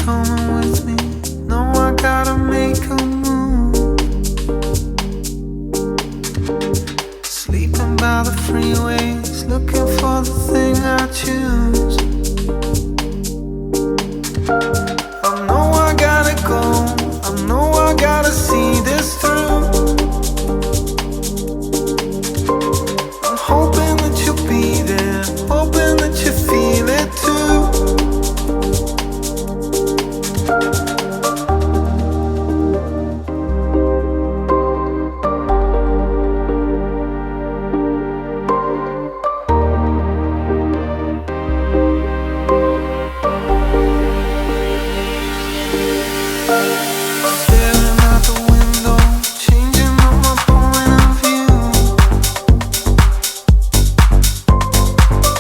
coming with me? No, I gotta make a move. Sleeping by the freeways, looking for the thing I choose. I know I gotta go, I know I gotta see this through. I'm hoping that you'll be there, hoping that you feel it too. Staring out the window, changing up my point of view.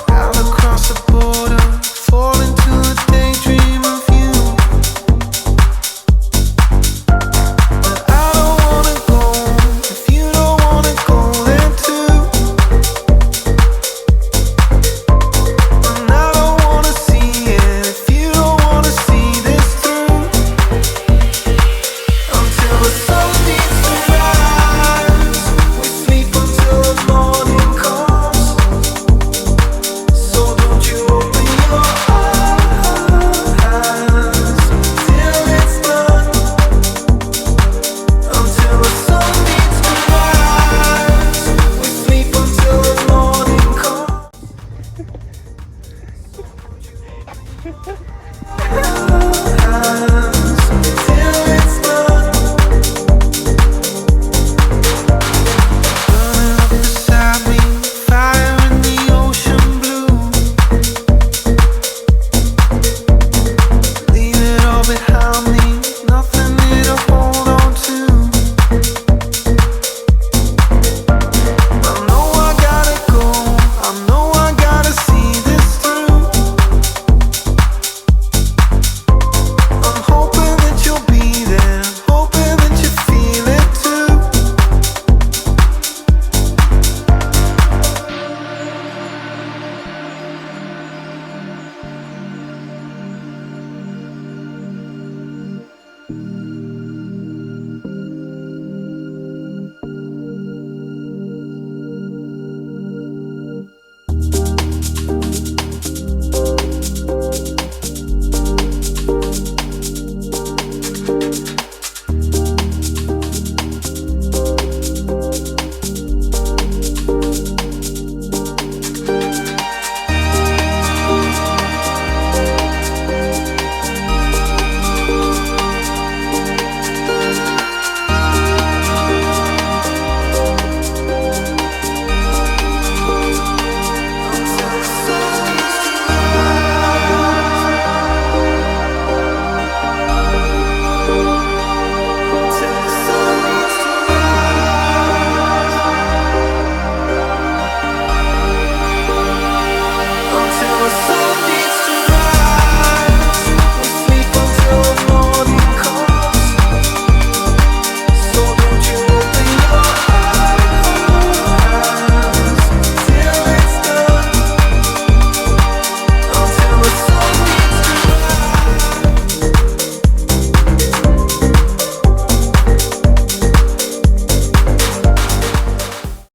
Out across the border, fall into a daydream of you. But I don't wanna go if you don't wanna go there too. And I don't wanna see it if you don't wanna see this through. Until the sun needs to rise, we sleep until the morning comes. So don't you open your eyes till it's done. Until the sun needs to rise, we sleep until the morning comes.